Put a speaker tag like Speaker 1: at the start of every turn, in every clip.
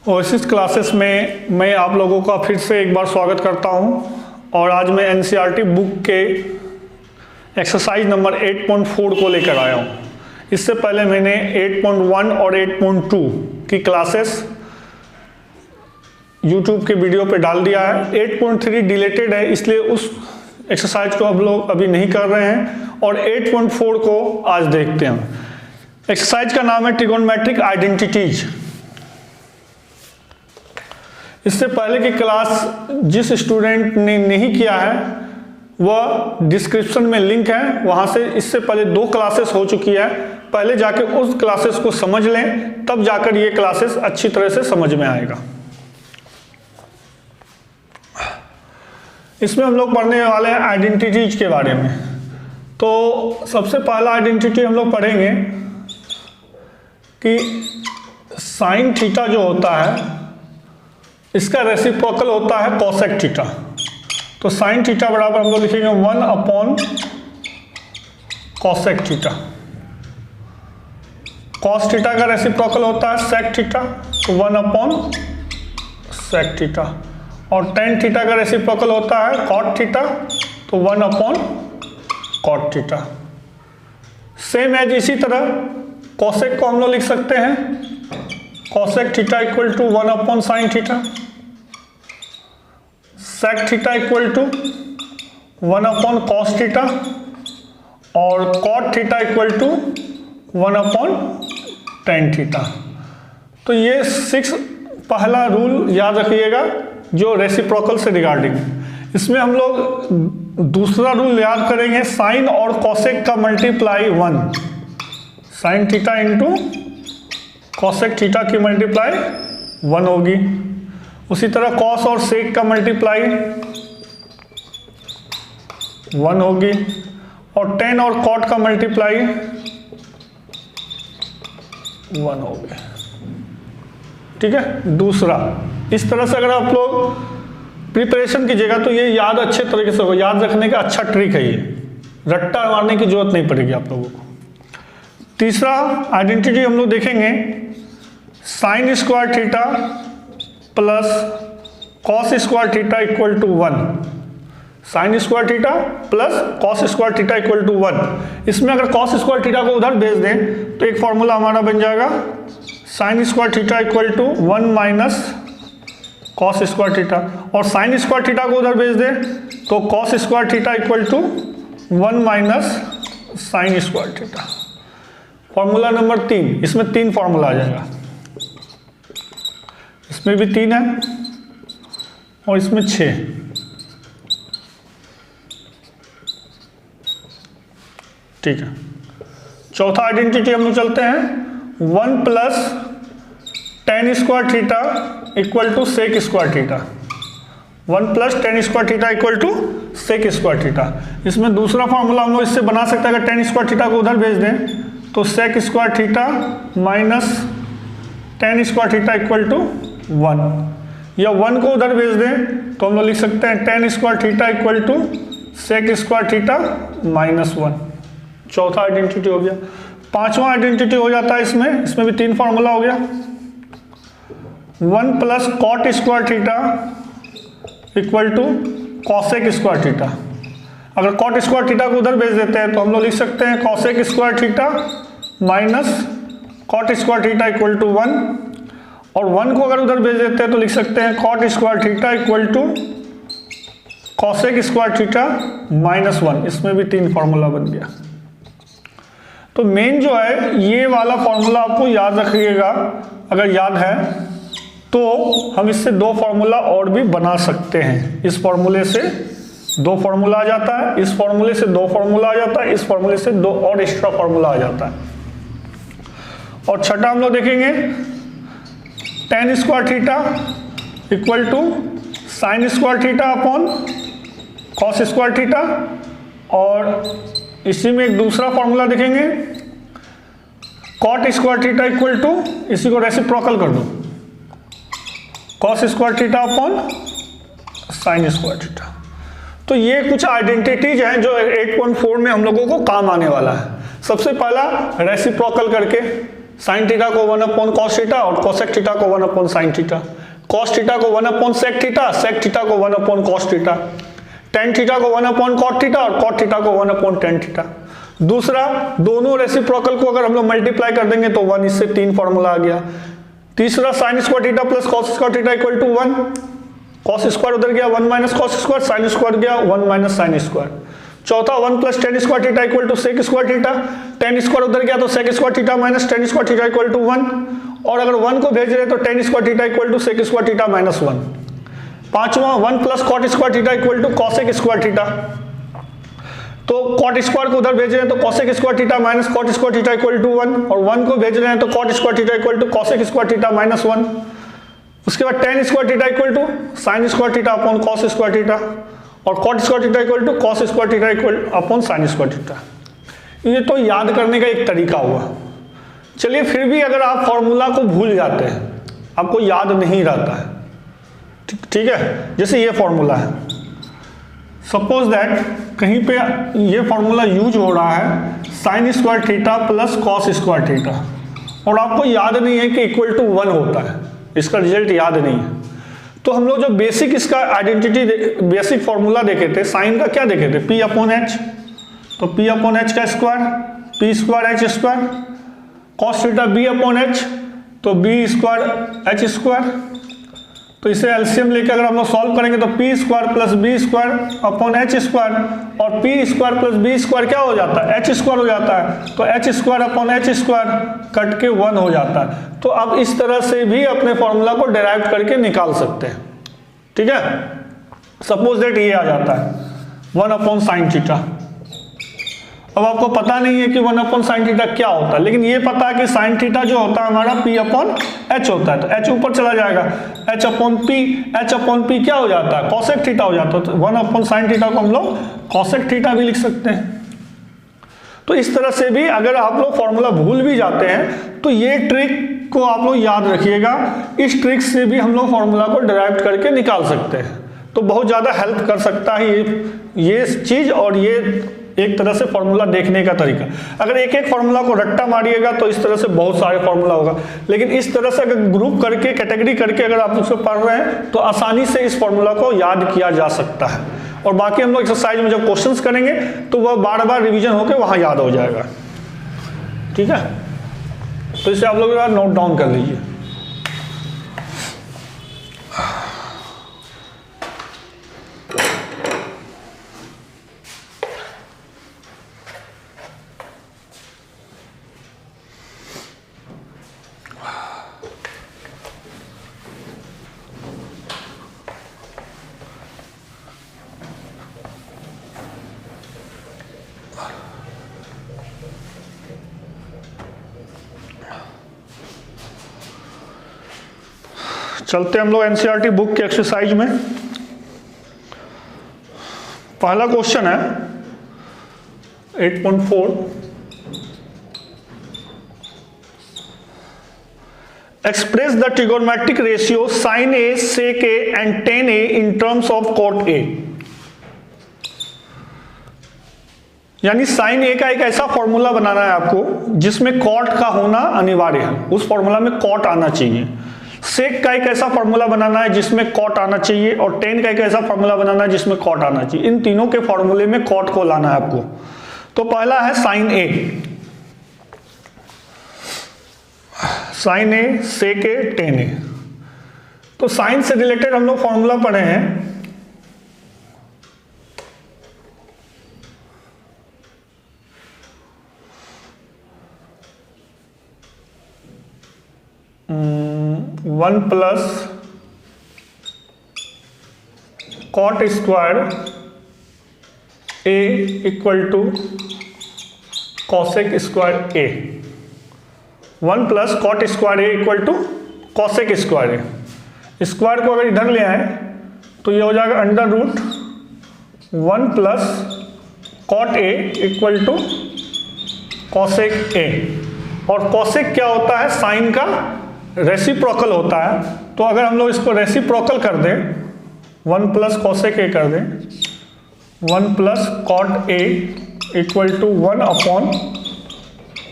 Speaker 1: Oasis classes में मैं आप लोगों का फिर से एक बार स्वागत करता हूं और आज मैं एनसीईआरटी बुक के एक्सरसाइज नंबर 8.4 को लेकर आया हूं। इससे पहले मैंने 8.1 और 8.2 की क्लासेस YouTube के वीडियो पे डाल दिया है। 8.3 डिलीटेड है, इसलिए उस एक्सरसाइज को हम लोग अभी नहीं कर रहे हैं और 8.4 को आज देखते हैं। एक्सरसाइज का नाम है ट्रिगोनोमेट्रिक आइडेंटिटीज। इससे पहले की क्लास जिस स्टूडेंट ने नहीं किया है वह डिस्क्रिप्शन में लिंक है, वहां से इससे पहले 2 क्लासेस हो चुकी है। पहले जाके उस क्लासेस को समझ लें, तब जाकर ये क्लासेस अच्छी तरह से समझ में आएगा। इसमें हम लोग पढ़ने वाले हैं आइडेंटिटीज के बारे में। तो सबसे पहला आइडेंटिटी हम लोग पढ़ेंगे कि साइन थीटा जो होता है इसका रेसिप्रोकल होता है कोसेक थीटा। तो साइन थीटा बराबर हम लोग लिखेंगे 1 upon cosec theta. Cos theta का रेसिप्रोकल होता है सेक थीटा, तो 1 अपॉन सेक थीटा। और टेन थीटा का रेसिप्रोकल होता है कॉट थीटा, तो 1 upon cot theta. Same as इसी तरह कोसेक को हम लोग लिख सकते हैं cosec theta equal to 1 upon sine theta, sec theta equal to 1 upon cos theta और cot theta equal to 1 upon tan theta. तो ये 6 पहला रूल याद रखिएगा जो रेसिप्रोकल से रिगार्डिंग। इसमें हम लोग दूसरा रूल याद करेंगे साइन और कोसेक का multiply 1, sine theta into cosec theta की मल्टीप्लाई 1 होगी। उसी तरह कॉस और सेक का मल्टीप्लाई 1 होगी और टेन और कॉट का मल्टीप्लाई 1 होगी। ठीक है। दूसरा, इस तरह से अगर आप लोग प्रिपरेशन कीजिएगा तो ये याद अच्छे तरीके से होगा। याद रखने का अच्छा ट्रिक है, ये रट्टा मारने की जरूरत नहीं पड़ेगी आप लोगों को। तीसरा आइडेंटिटी हम लोग देखेंगे sine square theta plus cos square theta equal to 1। Sine square theta plus cos square theta equal to 1। इसमें अगर कॉस स्क्वायर थीटा को उधर भेज दें तो एक फॉर्मूला हमारा बन जाएगा sine square theta equal to 1 minus cos square theta. और साइन स्क्वायर थीटा को उधर भेज दें तो cos square theta equal to 1 minus sine square theta. Formula number 3, इसमें 3 फॉर्मूला आ जाएगा। इसमें भी 3 है और इसमें 6। ठीक है। चौथा आइडेंटिटी हम लोग चलते हैं 1 plus tan square theta equal to sec square theta. 1 plus tan square theta equal to sec square theta. इसमें दूसरा फॉर्मूला हम लोग इससे बना सकते हैं। अगर टेन स्क्वायर थीटा को उधर भेज दें तो sec square theta minus tan square theta equal to 1, या 1 को उधर भेज दें तो हम लोग लिख सकते हैं tan square theta equal to sec square theta minus 1। चौथा आइडेंटिटी हो गया। पांचवा आइडेंटिटी हो जाता है इसमें भी 3 फॉर्मूला हो गया। 1 plus cot square theta equal to cosec square theta. अगर कॉट स्क्वायर थीटा को उधर भेज देते हैं तो हम लोग लिख सकते हैं cosec square theta minus cot square theta equal to 1। और 1 को अगर उधर भेज देते हैं तो लिख सकते हैं cot square theta equal to cosec square theta minus 1। इसमें भी 3 फॉर्मूला बन गया। तो मेन जो है ये वाला फॉर्मूला आपको याद रखिएगा। अगर याद है तो हम इससे 2 फॉर्मूला और भी बना सकते हैं। इस फॉर्मूले से 2 फॉर्मूला आ जाता है, इस फॉर्मूले से 2 फॉर्मूला आ जाता है, इस फॉर्मूले से 2 और एक्स्ट्रा फॉर्मूला आ जाता है। और छठा हम लोग देखेंगे tan square theta equal to sine square theta upon cos square theta. और इसी में एक दूसरा फॉर्मूला देखेंगे cot square theta equal to, इसी को रेसिप्रोकल कर दो, cos square theta upon sine square theta. तो ये कुछ आइडेंटिटीज हैं जो 8.4 में हम लोगों को काम आने वाला है। सबसे पहला रेसिप्रोकल करके साइन थीटा को 1 अपॉन कॉस थीटा और कोसेक थीटा को 1 upon sine theta, cos theta को 1 upon sec theta, sec theta को 1 upon cos theta, tan theta को 1 अपॉन कॉट थीटा और कॉट थीटा को 1 अपॉन टेन थीटा। दूसरा, दोनों रेसिप्रोकल को अगर हम लोग मल्टीप्लाई कर देंगे तो 1, इससे 3 फॉर्मूला आ गया। तीसरा, sine square theta plus cos square theta equal to 1, cos square उधर गया 1 minus cos square, sine square गया 1 माइनस साइन स्क्वायर। चौथा, 1 plus tan square theta equal to sec square theta, tan square उधर गया तो sec square theta minus tan square theta equal to 1, और अगर 1 को भेज रहे तो tan square theta equal to sec square theta minus 1। पांचवा, 1 plus cot square theta equal to cosec square theta, तो कॉट स्क्वायर को उधर भेज रहे हैं तो cosec square theta minus cot square theta equal to 1, और 1 को भेज रहे हैं तो cot square theta equal to cosec square theta minus 1। उसके बाद tan square theta equal to sine square theta upon cos square theta, और cot square theta equal to cos square theta equal upon sine square theta. ये तो याद करने का एक तरीका हुआ। चलिए, फिर भी अगर आप फॉर्मूला को भूल जाते हैं, आपको याद नहीं रहता है, ठीक है, जैसे ये फॉर्मूला है, सपोज दैट कहीं पे ये फॉर्मूला यूज हो रहा है sine square theta plus cos square theta, और आपको याद नहीं है कि इक्वल टू 1 होता है, इसका रिजल्ट याद नहीं है, तो हम लोग जो बेसिक इसका आइडेंटिटी बेसिक फॉर्मूला देखे थे, साइन का क्या देखे थे, पी अपॉन एच, तो पी अपॉन एच का square, P square H square, cos theta B upon H, तो बी स्क्वायर एच स्क्वायर, तो इसे एलसीएम लेकर अगर हम लोग सॉल्व करेंगे तो P square plus B square upon H square, और P square plus B square क्या हो जाता है, एच स्क्वायर हो जाता है, तो H square upon H square cut के 1 हो जाता है। तो आप इस तरह से भी अपने फॉर्मूला को डिराइव करके निकाल सकते हैं, ठीक है। सपोज दैट ये आ जाता है 1 अपॉन साइन थीटा। अब आपको पता नहीं है कि 1 अपॉन साइन थीटा क्या होता है, लेकिन ये पता है कि साइन थीटा जो होता है हमारा पी अपॉन एच होता है, तो एच ऊपर चला जाएगा, एच अपॉन पी क्या हो जाता है, कॉसेक थीटा हो जाता है, तो 1 अपॉन साइन थीटा को हम लोग कॉसेक थीटा भी लिख सकते हैं। तो इस तरह से भी अगर आप लोग फॉर्मूला भूल भी जाते हैं तो ये ट्रिक को आप लोग याद रखिएगा, इस ट्रिक से भी हम लोग फॉर्मूला को डिराइव करके निकाल सकते हैं, तो बहुत ज़्यादा हेल्प कर सकता है ये चीज़, और ये एक तरह से फॉर्मूला देखने का तरीका। अगर एक एक फॉर्मूला को रट्टा मारिएगा तो इस तरह से बहुत सारे फॉर्मूला होगा, लेकिन इस तरह से अगर ग्रुप करके कैटेगरी करके अगर आप उसको पढ़ रहे हैं तो आसानी से इस फॉर्मूला को याद किया जा सकता है, और बाकी हम लोग एक्सरसाइज में जब क्वेश्चंस करेंगे तो वह बार बार रिवीजन होकर वहाँ याद हो जाएगा, ठीक है। तो इसे आप लोग नोट डाउन कर लीजिए। चलते हम लोग एनसीईआरटी बुक के एक्सरसाइज में। पहला क्वेश्चन है 8.4, express the trigonometric ratio sine A, sec A and tan A in terms of cot A. यानी साइन ए का एक ऐसा फॉर्मूला बनाना है आपको जिसमें कॉट का होना अनिवार्य है, उस फॉर्मूला में कॉट आना चाहिए। सेक का एक ऐसा फॉर्मूला बनाना है जिसमें कॉट आना चाहिए, और टेन का एक ऐसा फॉर्मूला बनाना है जिसमें कॉट आना चाहिए। इन तीनों के फॉर्मूले में कॉट को लाना है आपको। तो पहला है sine A, sine A, sec A, tan A. तो साइन से रिलेटेड हम लोग फॉर्मूला पढ़े हैं, one plus cot square A equal to cosec square A. 1 plus cot square A equal to cosec square A. Square को अगर इधर ले आए तो ये हो जाएगा under root 1 plus cot A equal to cosec A. और कॉसेक क्या होता है, साइन का रेसिप्रोकल होता है। तो अगर हम लोग इसको रेसिप्रोकल कर दें, 1 प्लस कॉसेक ए कर दें, 1 plus cot A equal to 1 upon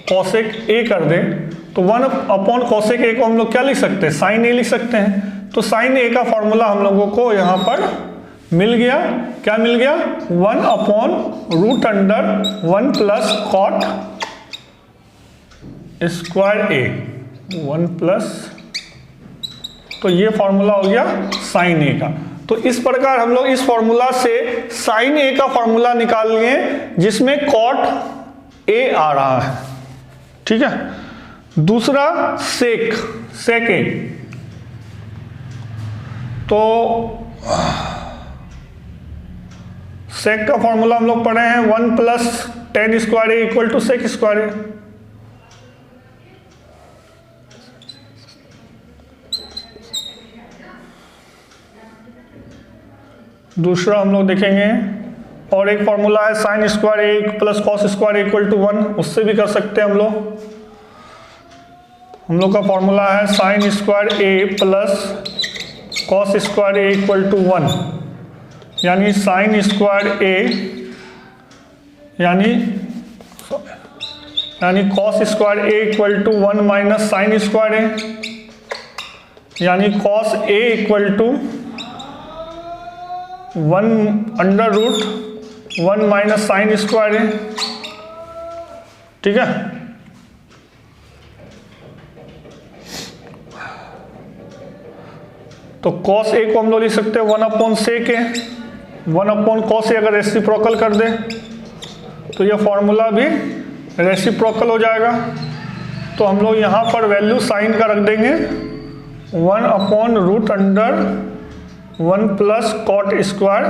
Speaker 1: cosec A कर दें, तो 1/cosec A को हम लोग क्या लिख सकते हैं, साइन ए लिख सकते हैं। तो साइन ए का फॉर्मूला हम लोगों को यहाँ पर मिल गया, क्या मिल गया, 1/√1 plus cot square A 1 plus, तो ये फॉर्मूला हो गया साइन ए का। तो इस प्रकार हम लोग इस फॉर्मूला से साइन ए का फॉर्मूला निकाल लिए जिसमें कॉट ए आ रहा है, ठीक है। दूसरा सेक ए, तो सेक का फॉर्मूला हम लोग पढ़े हैं 1 plus tan square A equal to sec square A. दूसरा हम लोग देखेंगे और एक फॉर्मूला है sine square A plus cos square equal to 1, उससे भी कर सकते हैं हम लोग का फॉर्मूला है sine square A plus cos square A equal to 1, यानी साइन स्क्वायर ए यानी cos square A equal to 1 minus sine square A, यानी cos A equal to 1/√1 minus sine square है, ठीक है। तो कॉस ए को हम लोग लिख सकते हैं 1/sec ए, 1/cos ए अगर रेसिप्रोकल कर दे तो यह फॉर्मूला भी रेसिप्रोकल हो जाएगा। तो हम लोग यहाँ पर वैल्यू साइन का रख देंगे 1/√1 प्लस कॉट स्क्वायर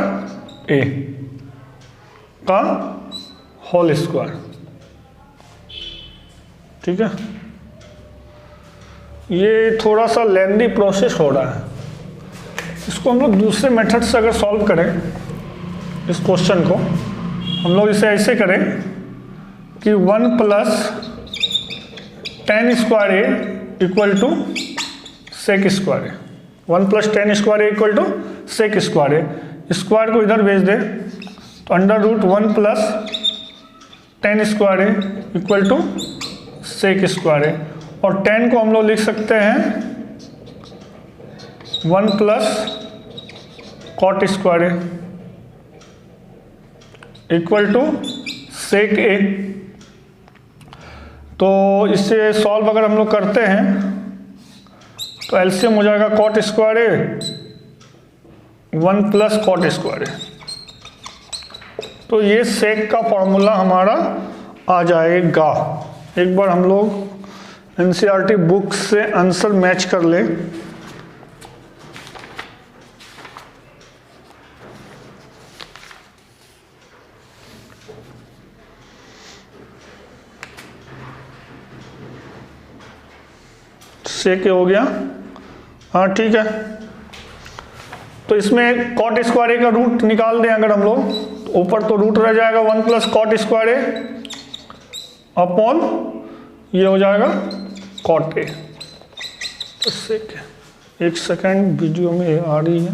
Speaker 1: ए का होल स्क्वायर, ठीक है। ये थोड़ा सा लेंदी प्रोसेस हो रहा है, इसको हम लोग दूसरे मेथड से अगर सॉल्व करें इस क्वेश्चन को, हम लोग इसे ऐसे करें कि 1 plus tan square A equal to sec square A, 1 plus tan square A equal to sec square A, square को इधर भेज दे तो √1 plus tan square A equal to sec square A, और tan को हम लोग लिख सकते हैं 1 plus cot square A equal to sec A. तो इससे सॉल्व अगर हम लोग करते हैं तो एलसीएम हो जाएगा cot square A 1 plus cot square ए। तो ये सेक का फॉर्मूला हमारा आ जाएगा। एक बार हम लोग एनसीईआरटी बुक से आंसर मैच कर ले। सेक हो गया, हाँ ठीक है। तो इसमें कॉट स्क्वायर ए का रूट निकाल दें अगर हम लोग, तो ऊपर तो रूट रह जाएगा 1 प्लस कॉट स्क्वायर ए अपॉन ये हो जाएगा कॉट ए। तो सेक, एक सेकेंड वीडियो में आ रही है,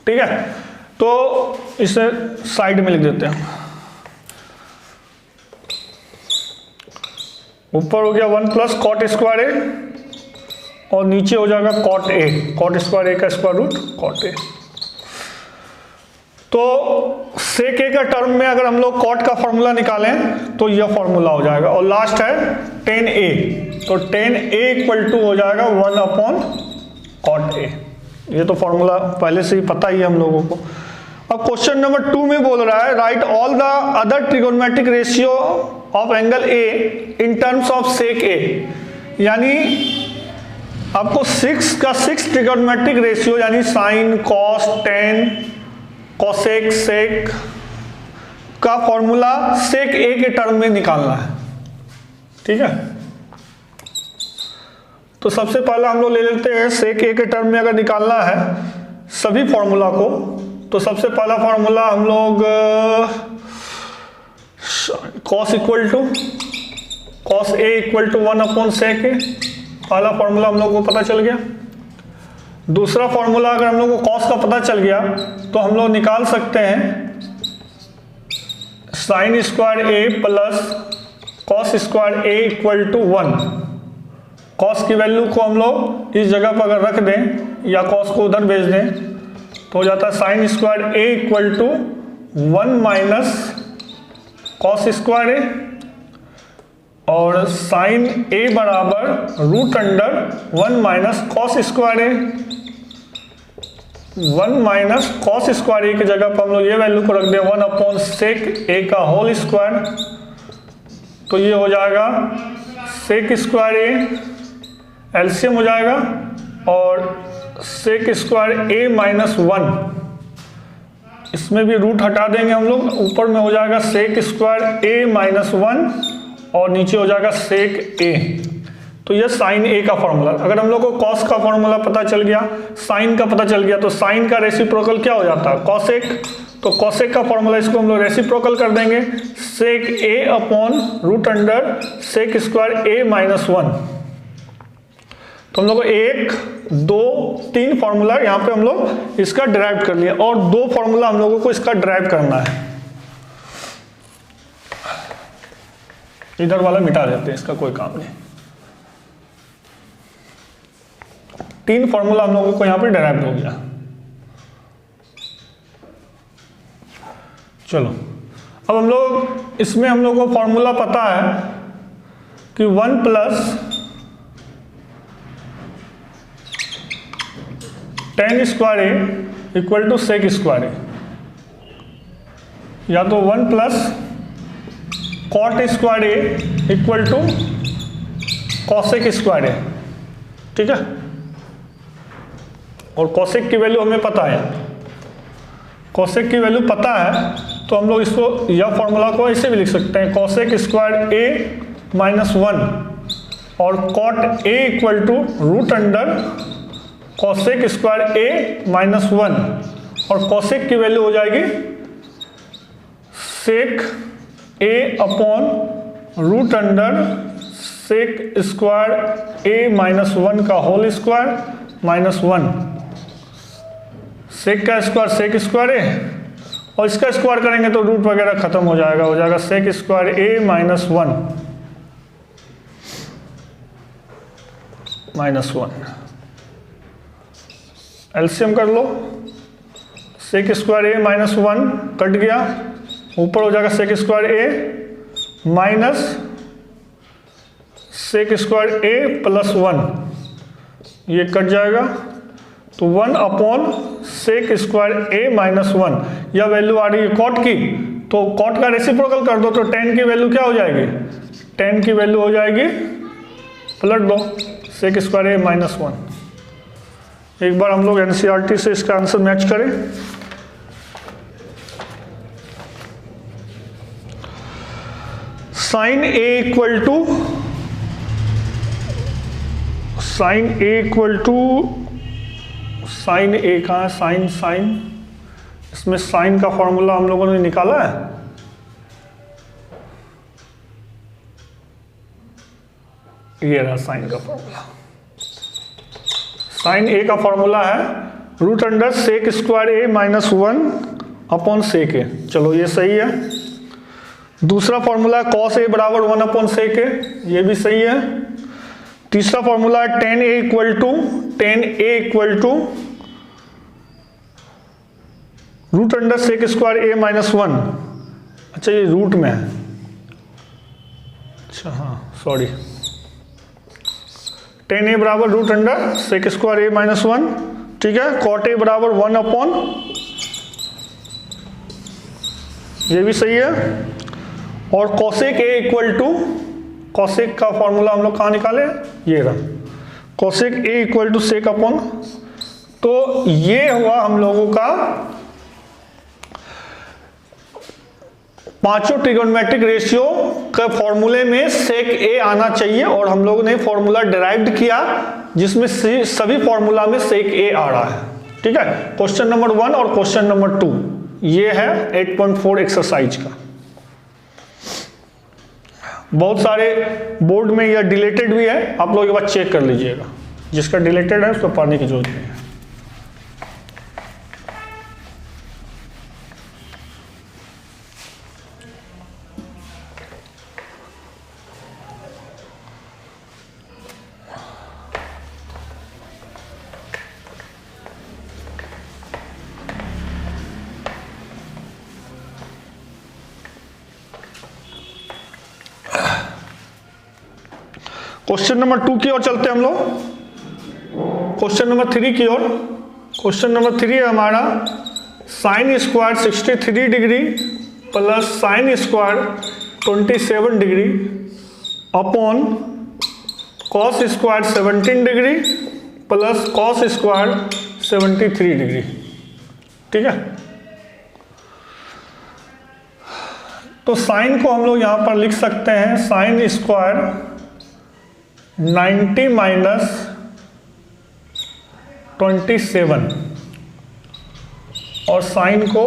Speaker 1: ठीक है। तो इसे साइड में लिख देते हैं। ऊपर हो गया 1 प्लस कॉट स्क्वायर ए और नीचे हो जाएगा कॉट ए, कॉट स्क्वायर ए का स्क्वायर रूट कॉट ए। तो सेक ए का टर्म में अगर हम लोग कॉट का फॉर्मूला निकालें तो यह फॉर्मूला हो जाएगा, और लास्ट है tan ए, तो tan ए इक्वल टू हो जाएगा 1/cot ए। ये तो फॉर्मूला पहले से ही पता ही है हम लोगों को। अब क्वेश्चन नंबर 2 में बोल रहा है right all the other trigonometric ratio of angle A in terms of sec A, यानी आपको 6 ट्रिगोनोमेट्रिक रेशियो यानी sine, cos, tan, cosec, sec का फॉर्मूला सेक ए के टर्म में निकालना है, ठीक है। तो सबसे पहला हम लोग ले लेते हैं सेक ए के टर्म में अगर निकालना है सभी फॉर्मूला को, तो सबसे पहला फॉर्मूला हम लोग cos equal to cos A equal to 1/sec A, पहला फॉर्मूला हम लोग को पता चल गया। दूसरा फॉर्मूला अगर हम लोग को कॉस का पता चल गया तो हम लोग निकाल सकते हैं sine square A plus cos square A equal to 1। Cos की वैल्यू को हम लोग इस जगह पर अगर रख दें या कॉस को उधर भेज दें तो हो जाता है sine square A equal to 1 minus cos square A, और साइन ए बराबर root under 1 minus cos square A. 1 minus cos square A की जगह पर हम लोग ये वैल्यू को रख दें 1 अपॉन सेक ए का होल स्क्वायर, तो ये हो जाएगा सेक स्क्वायर ए, एलसीएम हो जाएगा, और सेक स्क्वायर ए माइनस 1, इसमें भी रूट हटा देंगे हम लोग, ऊपर में हो जाएगा सेक स्क्वायर ए माइनस 1 और नीचे हो जाएगा सेक ए। तो ये साइन ए का फॉर्मूला। अगर हम लोग को कॉस का फॉर्मूला पता चल गया, साइन का पता चल गया, तो साइन का रेसिप्रोकल क्या हो जाता है? कॉसेक। तो कॉसेक का फॉर्मूला इसको हम लोग रेसिप्रोकल कर देंगे, sec A upon root under sec square A minus 1। तो हम लोग को 1, 2, 3 फॉर्मूला यहाँ पे हम लोग इसका डिराइव कर लिया, और 2 फॉर्मूला हम लोगों को इसका डिराइव करना है। इधर वाला मिटा देते हैं, इसका कोई काम नहीं। 3 फॉर्मूला हम लोगों को यहाँ पे डिराइव हो गया। चलो अब हम लोग इसमें हम लोग को फॉर्मूला पता है कि 1 plus tan square A equal to sec square A, या तो 1 plus cot square A equal to cosec square A, ठीक है। और कॉसेक की वैल्यू हमें पता है, कॉसेक की वैल्यू पता है, तो हम लोग इसको यह फॉर्मूला को ऐसे भी लिख सकते हैं, कॉसेक स्क्वायर ए माइनस 1 और cot A equal to root under cosec square A minus 1, और कॉसेक की वैल्यू हो जाएगी sec A upon root under sec square A minus 1 का होल स्क्वायर माइनस 1। सेक का स्क्वायर सेक स्क्वायर ए, और इसका square करेंगे तो रूट वगैरह खत्म हो जाएगा सेक square A minus 1 minus 1। LCM कर लो, sec square A minus 1 cut गया, ऊपर हो जाएगा सेक square A minus sec square A plus 1, ये कट जाएगा, तो 1 upon sec square A minus 1। यह वैल्यू आ रही है कॉट की, तो कॉट का रेसिप्रोकल कर दो, तो टेन की वैल्यू क्या हो जाएगी? टेन की वैल्यू हो जाएगी, पलट दो, सेक स्क्वायर ए माइनस 1। एक बार हम लोग एनसीईआरटी से इसका आंसर मैच करें। Sine A equal to sine A कहाँ है? साइन इसमें साइन का फॉर्मूला हम लोगों ने निकाला है, ये रहा साइन का फॉर्मूला। साइन ए का फॉर्मूला है root under sec square A minus 1 upon सेक ए। चलो ये सही है। दूसरा फॉर्मूला है कॉस ए बराबर 1 अपॉन सेक ए, ये भी सही है। तीसरा फॉर्मूला है tan A equal to root under sec square A minus 1। अच्छा ये रूट में है, अच्छा हाँ सॉरी, टेन ए बराबर root under sec square A minus 1, ठीक है। कॉट ए बराबर 1 अपॉन, ये भी सही है। और cosec A equal to, cosec का फॉर्मूला हम लोग कहाँ निकाले? ये रहा, cosec A equal to sec upon. तो ये हुआ हम लोगों का पांचों ट्रिगोनोमेट्रिक रेशियो के फॉर्मूले में सेक ए आना चाहिए, और हम लोगों ने फॉर्मूला डिराइव्ड किया जिसमें सभी फॉर्मूला में सेक ए आ रहा है, ठीक है। क्वेश्चन नंबर 1 और क्वेश्चन नंबर 2 ये है 8.4 एक्सरसाइज का। बहुत सारे बोर्ड में यह डिलेटेड भी है, आप लोग एक बार चेक कर लीजिएगा, जिसका डिलेटेड है उसको पढ़ने की जरूरत नहीं है। क्वेश्चन नंबर 2 की ओर चलते हैं हम लोग, क्वेश्चन नंबर 3 की ओर। क्वेश्चन नंबर 3 है हमारा sine square 63 degree plus sine square 27 degree upon cos square 17 degree plus cos square 73 degree. ठीक है, तो साइन को हम लोग यहां पर लिख सकते हैं साइन स्क्वायर 90 माइनस 27 और साइन को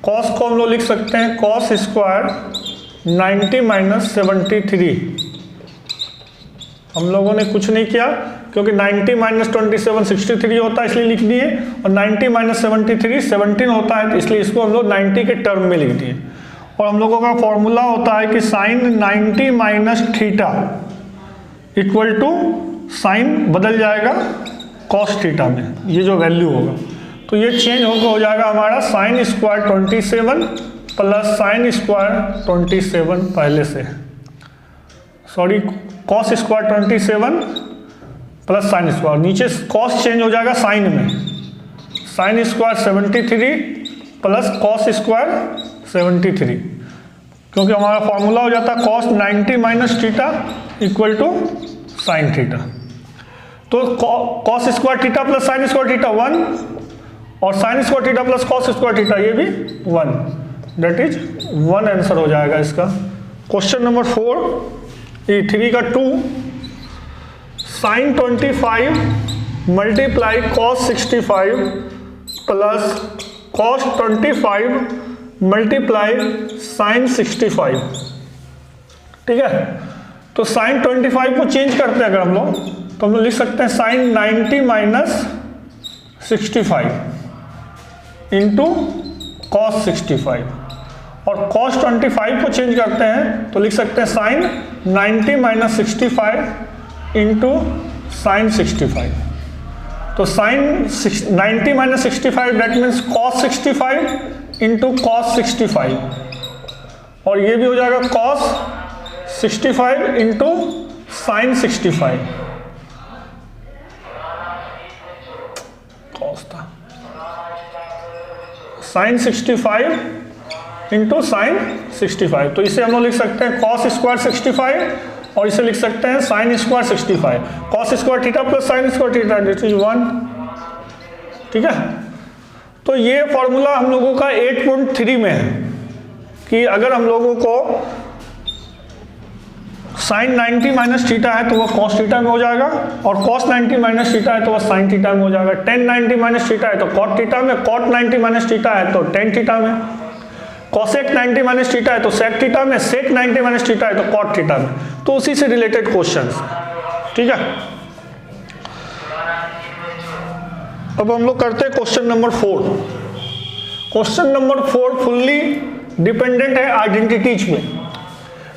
Speaker 1: कॉस को हम लोग लिख सकते हैं कॉस स्क्वायर 90 माइनस 73। हम लोगों ने कुछ नहीं किया क्योंकि 90 माइनस 27 63 होता है इसलिए लिख दिए, और 90 माइनस 73 17 होता है, तो इसलिए इसको हम लोग 90 के टर्म में लिख दिए। और हम लोगों का फॉर्मूला होता है कि sine 90 minus theta equal to sine बदल जाएगा कॉस थीटा में, ये जो वैल्यू होगा तो ये चेंज होकर हो जाएगा हमारा sine square 27 plus sine square 27 पहले से, sorry cos square 27 plus sine square, नीचे कॉस चेंज हो जाएगा साइन में, sine square 73 plus cos square 73, क्योंकि हमारा फॉर्मूला हो जाता है cos 90 minus theta equal to sine theta. तो cos square theta plus sine square theta 1 और sine square theta plus cos square theta ये भी 1, दैट इज 1 आंसर हो जाएगा इसका। क्वेश्चन नंबर 3 का 2 sine 25 multiply cos 65 plus cos 25 multiply sine 65। ठीक है, तो साइन 25 को चेंज करते हैं अगर हम लोग तो हम लोग लिख सकते हैं साइन 90 माइनस 65 इंटू कॉस 65, और कॉस 25 को चेंज करते हैं तो लिख सकते हैं साइन 90 माइनस 65 इंटू साइन 65। तो sine 90 minus 65 that means cos 65 into cos 65, और ये भी हो जाएगा कॉस 65 इंटू साइन 65। कॉस था साइन 65 इंटू साइन 65, तो इसे हम लोग लिख सकते हैं कॉस स्क्वायर 65 और इसे लिख सकते हैं sine square 65। Cos square theta plus sine square theta this is 1। ठीक है, तो ये फॉर्मूला हम लोगों का 8.3 में है कि अगर हम लोगों को साइन 90 माइनस थीटा है तो वह कॉस थीटा में हो जाएगा, और कॉस 90 माइनस थीटा है तो वह साइन थीटा में हो जाएगा। टेन 90 माइनस थीटा है तो कॉट थीटा में, कॉट 90 माइनस थीटा है तो टेन थीटा में, कॉसेक 90 माइनस थीटा है तो सेक थीटा में, सेक 90 माइनस थीटा है तो कॉट थीटा में। तो उसी से रिलेटेड क्वेश्चंस। ठीक है, अब हम लोग करते हैं question number 4। Question number 4 fully dependent है आइडेंटिटीज में।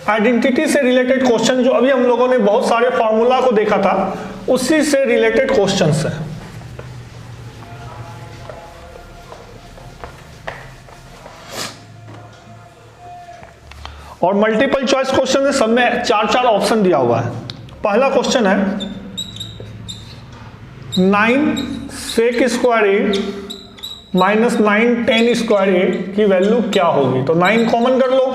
Speaker 1: आइडेंटिटी से रिलेटेड क्वेश्चन जो अभी हम लोगों ने बहुत सारे फॉर्मूला को देखा था उसी से रिलेटेड क्वेश्चंस है। और मल्टीपल चॉइस क्वेश्चन है, सब में 4-4 ऑप्शन दिया हुआ है। पहला क्वेश्चन है 9 sec square A minus 9 tan square A की वैल्यू क्या होगी। तो 9 कॉमन कर लो,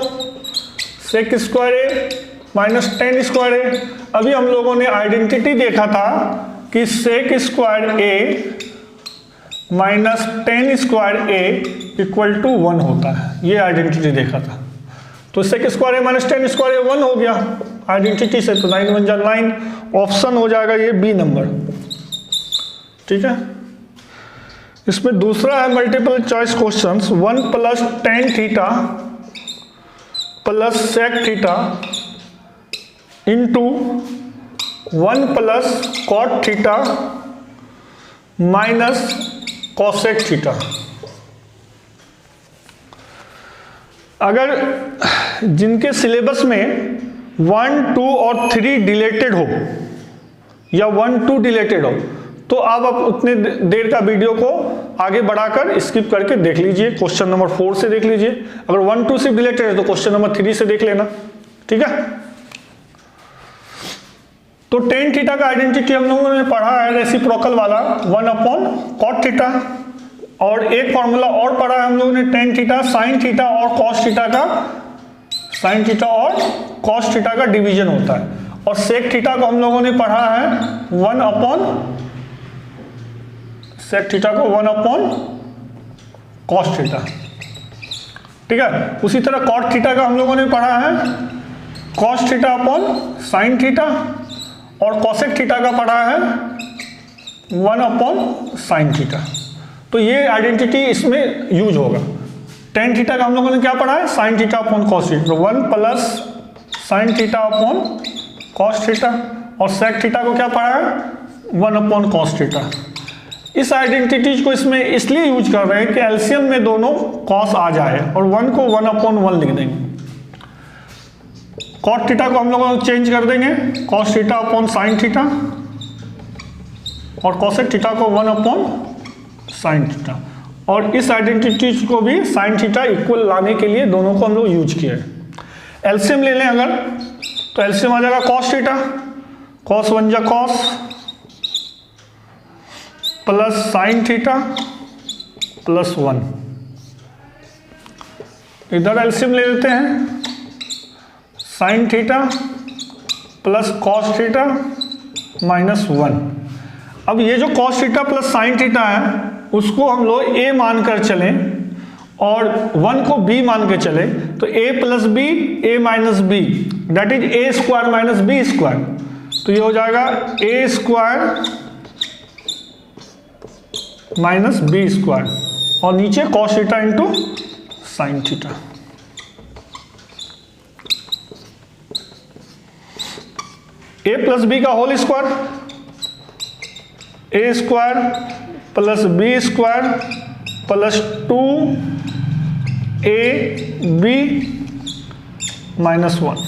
Speaker 1: sec square A minus 10 square A. अभी हम लोगों ने आइडेंटिटी देखा था कि sec square A minus 10 square A equal to 1 होता है, ये आइडेंटिटी देखा था। तो sec square A minus 10 square A 1 हो गया आइडेंटिटी से, तो 9 1 जा 9, ऑप्शन हो जाएगा ये बी नंबर। ठीक है, इसमें दूसरा है multiple choice questions 1 plus tan theta plus sec theta into 1 plus cot theta minus cosec theta. अगर जिनके सिलेबस में 1 2 और 3 डिलेटेड हो या 1 2 डिलेटेड हो तो आप उतने देर का वीडियो को आगे बढ़ाकर स्किप करके देख लीजिए, क्वेश्चन नंबर 4 से देख लीजिए। अगर 1 2 से रिलेटेड है तो क्वेश्चन नंबर 3 से देख लेना। ठीक है। तो टेन थीटा का आइडेंटिटी हम लोगों ने पढ़ा है रेसिप्रोकल वाला 1/cot थीटा, और एक फॉर्मूला और पढ़ा है हम लोगों ने टेन थीटा साइन थीटा और कॉस थीटा का, साइन थीटा और कॉस थीटा का डिवीजन होता है। और सेक थीटा को हम लोगों ने पढ़ा है 1/cos थीटा, ठीक है। उसी तरह कॉट थीटा का हम लोगों ने पढ़ा है cos theta upon sine theta, और कॉसेक थीटा का पढ़ा है 1/sin थीटा। तो ये आइडेंटिटी इसमें यूज होगा। टेन थीटा का हम लोगों ने क्या पढ़ा है sine theta upon cos theta, 1 + sin theta upon cos theta, और सेक थीटा को क्या पढ़ा है 1/cos थीटा। इस आइडेंटिटीज को इसमें इसलिए यूज कर रहे हैं कि एलसीएम में दोनों कॉस आ जाए, और 1 को 1/1 लिख देंगे। कॉट थीटा को हम लोग चेंज कर देंगे cos theta upon sine theta, और कॉसेक थीटा को 1/sin थीटा। और इस आइडेंटिटीज को भी साइन थीटा इक्वल लाने के लिए दोनों को हम लोग यूज किए हैं। एलसीएम ले लें अगर, तो एलसीएम आ जाएगा cos theta, cos 1 × cos plus sine theta plus 1। इधर एलसीएम ले लेते हैं sine theta plus cos theta minus 1। अब ये जो cos theta plus sine theta है उसको हम लोग a मान कर चलें और 1 को b मान के चले, तो a + b a - b that is a² - b²। तो ये हो जाएगा a² - b², और नीचे cos theta into sine theta. a + b का whole square, a² + b² plus 2ab - 1,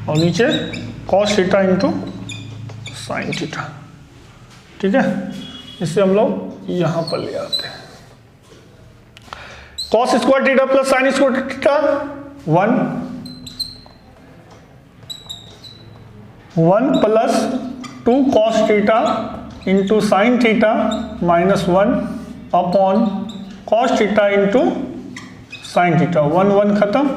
Speaker 1: और नीचे cos theta into sine theta, ठीक है। इसे हम लोग यहां पर ले आते हैं। cos² theta plus sin² theta 1 plus 2 cos theta into sine theta minus 1 upon cos theta into sine theta, 1 खत्म,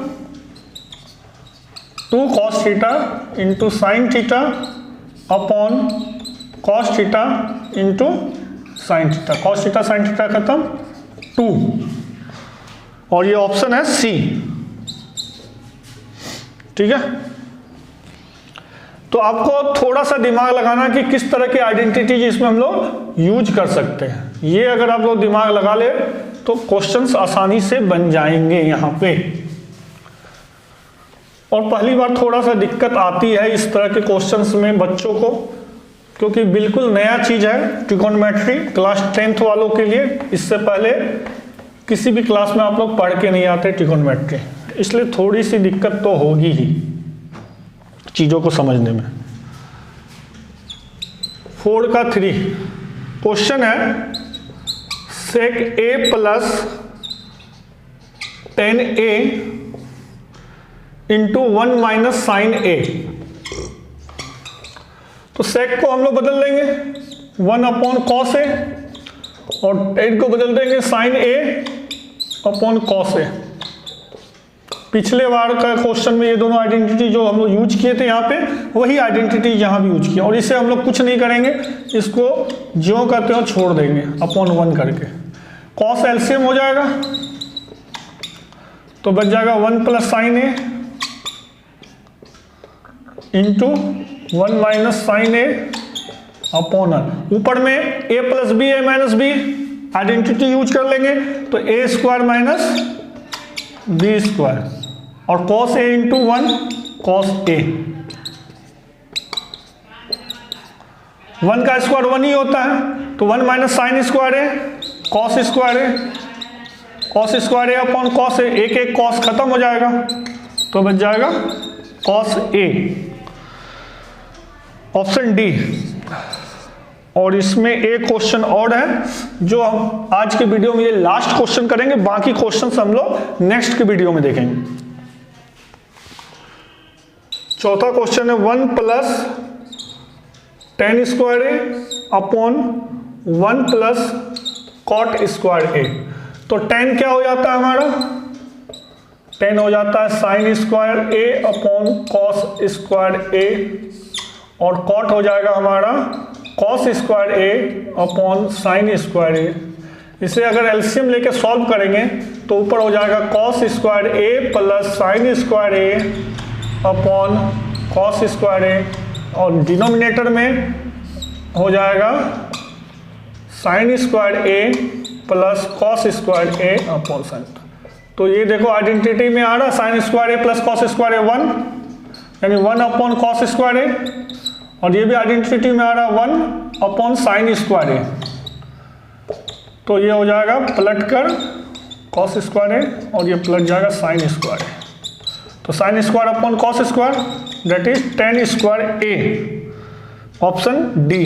Speaker 1: 2 cos theta into sine theta upon cos theta into sine theta, cos theta sine theta खत्म 2, और ये option है सी, ठीक है। तो आपको थोड़ा सा दिमाग लगाना कि किस तरह की आइडेंटिटीज इसमें हम लोग यूज कर सकते हैं। ये अगर आप लोग दिमाग लगा ले तो क्वेश्चंस आसानी से बन जाएंगे यहाँ पे। और पहली बार थोड़ा सा दिक्कत आती है इस तरह के क्वेश्चंस में बच्चों को, क्योंकि बिल्कुल नया चीज है ट्रिगोनोमेट्री क्लास 10th वालों के लिए। इससे पहले किसी भी क्लास में आप लोग पढ़ के नहीं आते ट्रिगोनोमेट्री, इसलिए थोड़ी सी दिक्कत तो होगी ही चीजों को समझने में। 4 का 3 क्वेश्चन है sec a plus 10a into 1 minus sine a। तो सेक को हम लोग बदल देंगे 1/cos a, और 10 को बदल देंगे साइन a/cos a। पिछले बार का क्वेश्चन में ये दोनों आइडेंटिटी जो हम लोग यूज किए थे यहाँ पे, वही आइडेंटिटी यहाँ भी यूज किया, और इसे हम लोग कुछ नहीं करेंगे, इसको जो करते हो छोड़ देंगे अपॉन 1 करके। कॉस एलसीएम हो जाएगा तो बच जाएगा 1 + sin a into 1 minus sine a upon r। ऊपर में a + b a - b identity use कर लेंगे, तो a² - b², और cos a into 1 cos a। 1 का स्क्वायर 1 ही होता है, तो 1 minus sine square a cos square a, cos square a upon cos a, एक cos खत्म हो जाएगा, तो बच जाएगा cos a, ऑप्शन डी। और इसमें एक क्वेश्चन और है जो हम आज के वीडियो में ये लास्ट क्वेश्चन करेंगे, बाकी क्वेश्चन हम लोग नेक्स्ट के वीडियो में देखेंगे। चौथा क्वेश्चन है 1 प्लस tan स्क्वायर ए अपॉन 1 प्लस कॉट स्क्वायर ए। तो tan क्या हो जाता है हमारा, tan हो जाता है sine square A upon cos square A, और कॉट हो जाएगा हमारा कॉस स्क्वायर ए अपॉन साइन स्क्वायर ए। इसे अगर एलसीएम लेके सॉल्व करेंगे तो ऊपर हो जाएगा cos square A plus sine square A upon cos square A, और डिनोमिनेटर में हो जाएगा sine square A plus cos square A upon sine. तो ये देखो आइडेंटिटी में आ रहा sign square A plus cos square A 1, यानी 1 अपॉन कॉस स्क्वायर ए, और ये भी आइडेंटिटी में आ रहा 1 अपॉन साइन स्क्वायर ए। तो ये हो जाएगा पलट कर कॉस स्क्वायर ए और ये पलट जाएगा साइन स्क्वायर ए। तो sine square upon cos square that is tan square A, option D.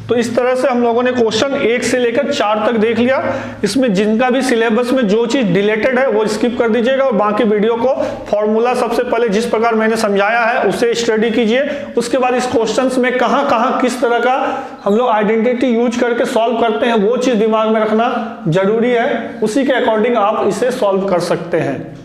Speaker 1: तो इस तरह से हम लोगों ने क्वेश्चन 1 से लेकर 4 तक देख लिया। इसमें जिनका भी सिलेबस में जो चीज डिलेटेड है वो स्किप कर दीजिएगा, और बाकी वीडियो को फॉर्मूला सबसे पहले जिस प्रकार मैंने समझाया है उसे स्टडी कीजिए। उसके बाद इस क्वेश्चंस में कहां कहां किस तरह का हम लोग आइडेंटिटी यूज करके सॉल्व करते हैं वो चीज दिमाग में रखना जरूरी है, उसी के अकॉर्डिंग आप इसे सॉल्व कर सकते हैं।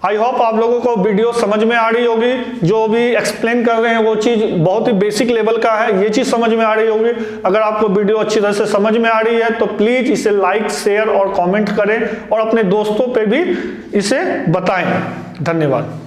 Speaker 1: आई होप आप लोगों को वीडियो समझ में आ रही होगी, जो भी एक्सप्लेन कर रहे हैं वो चीज़ बहुत ही बेसिक लेवल का है, ये चीज़ समझ में आ रही होगी। अगर आपको वीडियो अच्छी तरह से समझ में आ रही है तो प्लीज़ इसे लाइक, शेयर और कमेंट करें, और अपने दोस्तों पे भी इसे बताएं। धन्यवाद।